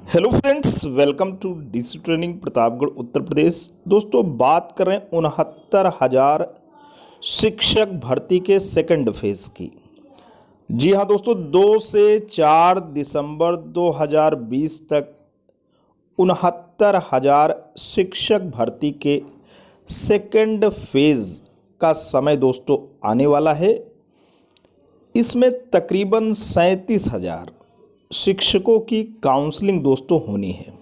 Hello friends, welcome to DC training Pratapgarh Uttar Pradesh. दोस्तों, बात करें 69,000 शिक्षक भर्ती के सेकंड फेज की। जी हाँ दोस्तों, 2 से 4 दिसंबर 2020 तक 69,000 शिक्षक भर्ती के सेकंड फेज का समय दोस्तों आने वाला है। इसमें तकरीबन 37,000 शिक्षकों की काउंसलिंग दोस्तों होनी है।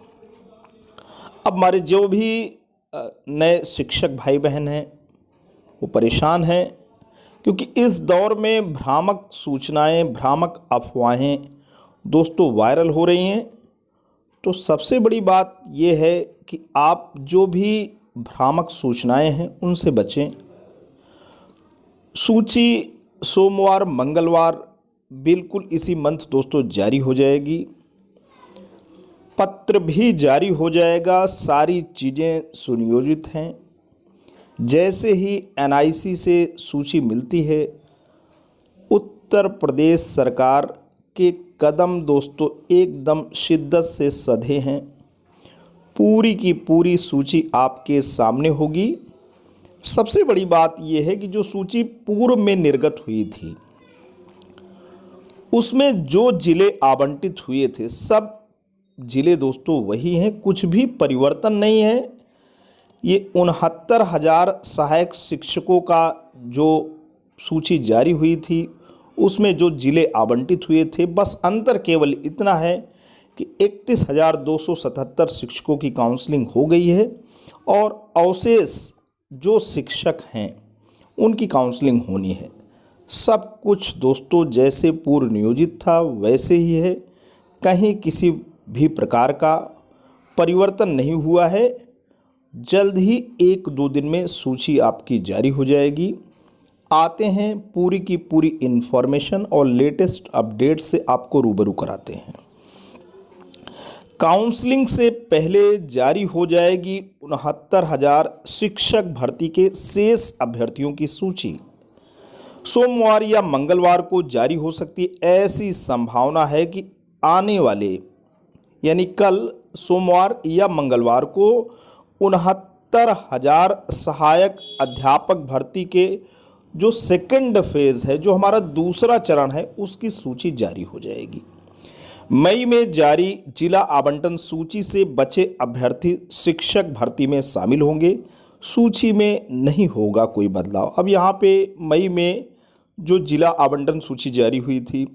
अब हमारे जो भी नए शिक्षक भाई बहन हैं वो परेशान हैं, क्योंकि इस दौर में भ्रामक सूचनाएं, भ्रामक अफवाहें दोस्तों वायरल हो रही हैं। तो सबसे बड़ी बात ये है कि आप जो भी भ्रामक सूचनाएं हैं उनसे बचें। सूची सोमवार मंगलवार बिल्कुल इसी मंथ दोस्तों जारी हो जाएगी। पत्र भी जारी हो जाएगा। सारी चीज़ें सुनियोजित हैं। जैसे ही एनआईसी से सूची मिलती है, उत्तर प्रदेश सरकार के कदम दोस्तों एकदम शिद्दत से सधे हैं। पूरी की पूरी सूची आपके सामने होगी। सबसे बड़ी बात यह है कि जो सूची पूर्व में निर्गत हुई थी उसमें जो जिले आवंटित हुए थे, सब जिले दोस्तों वही हैं, कुछ भी परिवर्तन नहीं है। ये 69,000 सहायक शिक्षकों का जो सूची जारी हुई थी उसमें जो जिले आवंटित हुए थे, बस अंतर केवल इतना है कि 31,277 शिक्षकों की काउंसलिंग हो गई है और अवशेष जो शिक्षक हैं उनकी काउंसलिंग होनी है। सब कुछ दोस्तों जैसे पूर्व नियोजित था वैसे ही है। कहीं किसी भी प्रकार का परिवर्तन नहीं हुआ है। जल्द ही 1-2 दिन में सूची आपकी जारी हो जाएगी। आते हैं पूरी की पूरी इन्फॉर्मेशन और लेटेस्ट अपडेट से आपको रूबरू कराते हैं। काउंसलिंग से पहले जारी हो जाएगी 69,000 शिक्षक भर्ती के शेष अभ्यर्थियों की सूची। सोमवार या मंगलवार को जारी हो सकती है। ऐसी संभावना है कि आने वाले यानी कल सोमवार या मंगलवार को 69,000 सहायक अध्यापक भर्ती के जो सेकंड फेज है, जो हमारा दूसरा चरण है, उसकी सूची जारी हो जाएगी। मई में जारी जिला आवंटन सूची से बचे अभ्यर्थी शिक्षक भर्ती में शामिल होंगे। सूची में नहीं होगा कोई बदलाव। अब यहाँ पे मई में जो जिला आवंटन सूची जारी हुई थी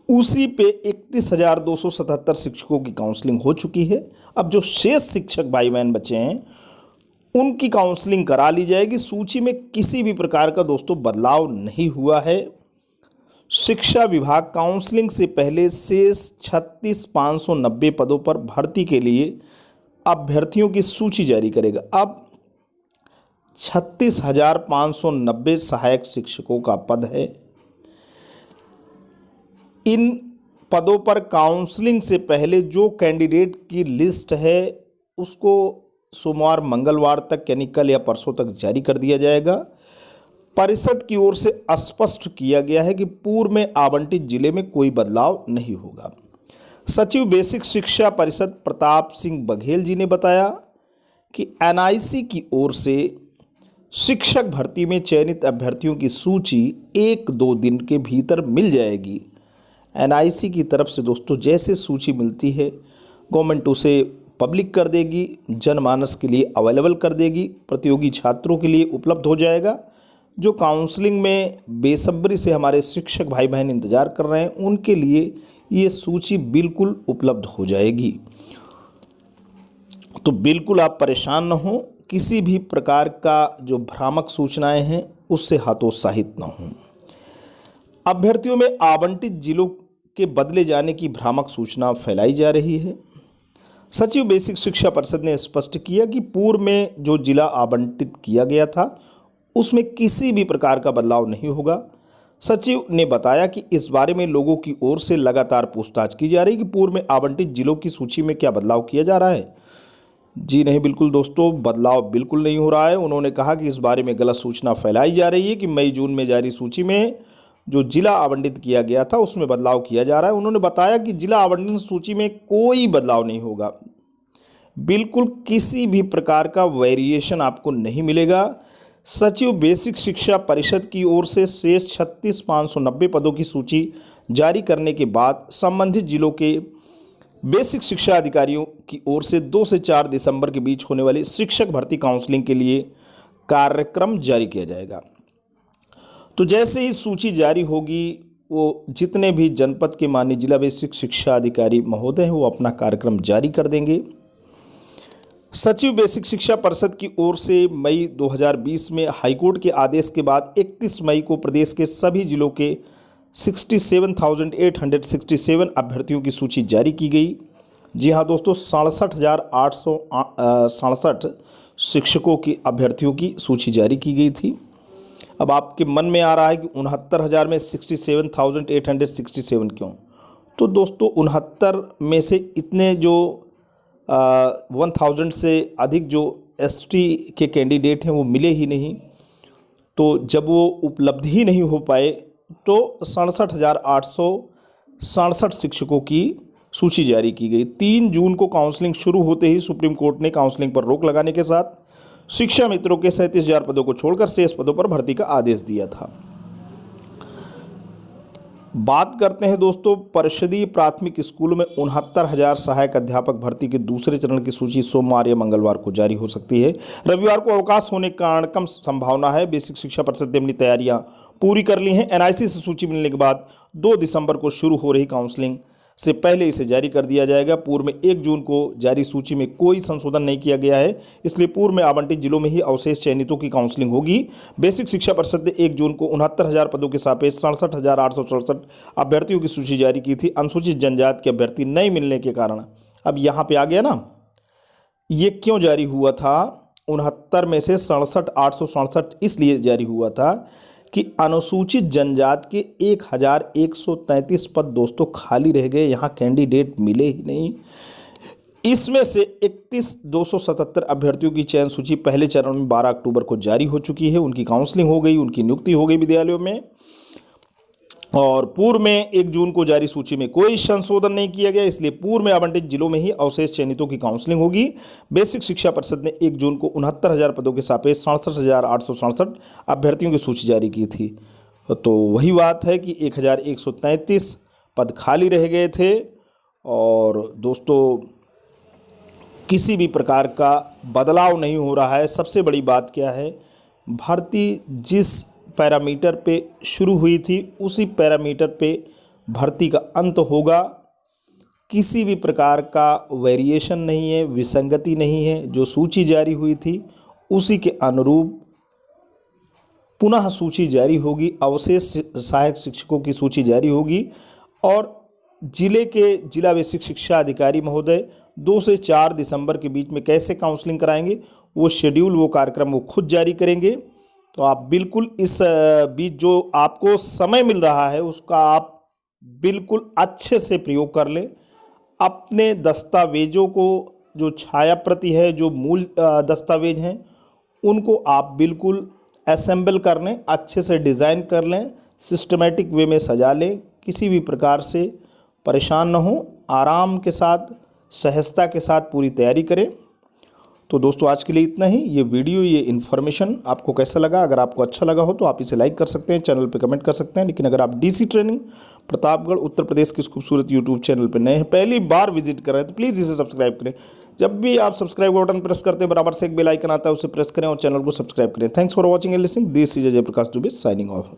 उसी पे 31,277 शिक्षकों की काउंसलिंग हो चुकी है। अब जो शेष शिक्षक भाई बहन बचे हैं उनकी काउंसलिंग करा ली जाएगी। सूची में किसी भी प्रकार का दोस्तों बदलाव नहीं हुआ है। शिक्षा विभाग काउंसलिंग से पहले शेष 36,590 पदों पर भर्ती के लिए अभ्यर्थियों की सूची जारी करेगा। अब 36,590 सहायक शिक्षकों का पद है। इन पदों पर काउंसलिंग से पहले जो कैंडिडेट की लिस्ट है उसको सोमवार मंगलवार तक यानी कल या परसों तक जारी कर दिया जाएगा। परिषद की ओर से स्पष्ट किया गया है कि पूर्व में आवंटित जिले में कोई बदलाव नहीं होगा। सचिव बेसिक शिक्षा परिषद प्रताप सिंह बघेल जी ने बताया कि एनआईसी की ओर से शिक्षक भर्ती में चयनित अभ्यर्थियों की सूची 1-2 दिन के भीतर मिल जाएगी। एनआईसी की तरफ से दोस्तों जैसे सूची मिलती है गवर्नमेंट उसे पब्लिक कर देगी, जनमानस के लिए अवेलेबल कर देगी, प्रतियोगी छात्रों के लिए उपलब्ध हो जाएगा। जो काउंसलिंग में बेसब्री से हमारे शिक्षक भाई बहन इंतज़ार कर रहे हैं उनके लिए ये सूची बिल्कुल उपलब्ध हो जाएगी। तो बिल्कुल आप परेशान न हो। किसी भी प्रकार का जो भ्रामक सूचनाएं हैं उससे हतोत्साहित न हों। अभ्यर्थियों में आवंटित जिलों के बदले जाने की भ्रामक सूचना फैलाई जा रही है। सचिव बेसिक शिक्षा परिषद ने स्पष्ट किया कि पूर्व में जो जिला आवंटित किया गया था उसमें किसी भी प्रकार का बदलाव नहीं होगा। सचिव ने बताया कि इस बारे में लोगों की ओर से लगातार पूछताछ की जा रही है कि पूर्व में आवंटित जिलों की सूची में क्या बदलाव किया जा रहा है। जी नहीं, बिल्कुल दोस्तों, बदलाव बिल्कुल नहीं हो रहा है। उन्होंने कहा कि इस बारे में गलत सूचना फैलाई जा रही है कि मई जून में जारी सूची में जो जिला आवंटित किया गया था उसमें बदलाव किया जा रहा है। उन्होंने बताया कि जिला आवंटन सूची में कोई बदलाव नहीं होगा, बिल्कुल किसी भी प्रकार का वेरिएशन आपको नहीं मिलेगा। सचिव बेसिक शिक्षा परिषद की ओर से शेष 36,590 पदों की सूची जारी करने के बाद संबंधित जिलों के बेसिक शिक्षा अधिकारियों की ओर से 2 से 4 दिसंबर के बीच होने वाली शिक्षक भर्ती काउंसलिंग के लिए कार्यक्रम जारी किया जाएगा। तो जैसे ही सूची जारी होगी, वो जितने भी जनपद के माननीय जिला बेसिक शिक्षा अधिकारी महोदय हैं वो अपना कार्यक्रम जारी कर देंगे। सचिव बेसिक शिक्षा परिषद की ओर से मई 2020 में हाईकोर्ट के आदेश के बाद 31 मई को प्रदेश के सभी जिलों के 67,867 अभ्यर्थियों की सूची जारी की गई। जी हाँ दोस्तों, 67,867 शिक्षकों की अभ्यर्थियों की सूची जारी की गई थी। अब आपके मन में आ रहा है कि 69,000 में 67,867 क्यों? तो दोस्तों 69 में से इतने जो 1000 से अधिक जो एसटी के कैंडिडेट हैं वो मिले ही नहीं। तो जब वो उपलब्ध ही नहीं हो पाए तो 67,867 शिक्षकों की सूची जारी की गई। 3 जून को काउंसलिंग शुरू होते ही सुप्रीम कोर्ट ने काउंसलिंग पर रोक लगाने के साथ शिक्षा मित्रों के 37,000 पदों को छोड़कर शेष पदों पर भर्ती का आदेश दिया था। बात करते हैं दोस्तों परिषदीय प्राथमिक स्कूलों में 69,000 सहायक अध्यापक भर्ती के दूसरे चरण की सूची सोमवार या मंगलवार को जारी हो सकती है। रविवार को अवकाश होने के कारण कम संभावना है। बेसिक शिक्षा परिषद ने अपनी तैयारियां पूरी कर ली हैं। एनआईसी से सूची मिलने के बाद 2 दिसंबर को शुरू हो रही काउंसलिंग से पहले इसे जारी कर दिया जाएगा। पूर्व में 1 जून को जारी सूची में कोई संशोधन नहीं किया गया है, इसलिए पूर्व में आवंटित जिलों में ही अवशेष चयनितों की काउंसलिंग होगी। बेसिक शिक्षा परिषद ने 1 जून को 69,000 पदों के सापेक्ष 67,867 अभ्यर्थियों की सूची जारी की थी। अनुसूचित जनजाति के अभ्यर्थी नहीं मिलने के कारण अब यहाँ पे आ गया ना, ये क्यों जारी हुआ था? 69 में से 67,867 इसलिए जारी हुआ था कि अनुसूचित जनजाति के 1,133 पद दोस्तों खाली रह गए, यहाँ कैंडिडेट मिले ही नहीं। इसमें से 31,277 अभ्यर्थियों की चयन सूची पहले चरण में 12 अक्टूबर को जारी हो चुकी है। उनकी काउंसलिंग हो गई, उनकी नियुक्ति हो गई विद्यालयों में। और पूर्व में 1 जून को जारी सूची में कोई संशोधन नहीं किया गया, इसलिए पूर्व में आवंटित जिलों में ही अवशेष चयनितों की काउंसलिंग होगी। बेसिक शिक्षा परिषद ने 1 जून को 69,000 पदों के सापेक्ष 67,867 अभ्यर्थियों की सूची जारी की थी। तो वही बात है कि 1,133 पद खाली रह गए थे। और दोस्तों किसी भी प्रकार का बदलाव नहीं हो रहा है। सबसे बड़ी बात क्या है, भर्ती जिस पैरामीटर पे शुरू हुई थी उसी पैरामीटर पे भर्ती का अंत होगा। किसी भी प्रकार का वेरिएशन नहीं है, विसंगति नहीं है। जो सूची जारी हुई थी उसी के अनुरूप पुनः सूची जारी होगी। अवशेष सहायक शिक्षकों की सूची जारी होगी और जिले के जिला बेसिक शिक्षा अधिकारी महोदय 2 से 4 दिसंबर के बीच में कैसे काउंसलिंग कराएंगे वो शेड्यूल, वो कार्यक्रम वो खुद जारी करेंगे। तो आप बिल्कुल इस बीच जो आपको समय मिल रहा है उसका आप बिल्कुल अच्छे से प्रयोग कर लें। अपने दस्तावेजों को, जो छाया प्रति है, जो मूल दस्तावेज हैं, उनको आप बिल्कुल असेंबल कर लें, अच्छे से डिज़ाइन कर लें, सिस्टमेटिक वे में सजा लें। किसी भी प्रकार से परेशान न हो, आराम के साथ, सहजता के साथ पूरी तैयारी करें। तो दोस्तों आज के लिए इतना ही। ये वीडियो, ये इन्फॉर्मेशन आपको कैसा लगा? अगर आपको अच्छा लगा हो तो आप इसे लाइक कर सकते हैं, चैनल पे कमेंट कर सकते हैं। लेकिन अगर आप डीसी ट्रेनिंग प्रतापगढ़ उत्तर प्रदेश के इस खूबसूरत यूट्यूब चैनल पर नए हैं, पहली बार विजिट कर रहे हैं, तो प्लीज़ इसे सब्सक्राइब करें। जब भी आप सब्सक्राइब बटन प्रेस करते हैं बराबर से एक बेल आइकन आता है, उसे प्रेस करें और चैनल को सब्सक्राइब करें। Thanks for watching and listening. This is Ajay Prakash Dubey signing off.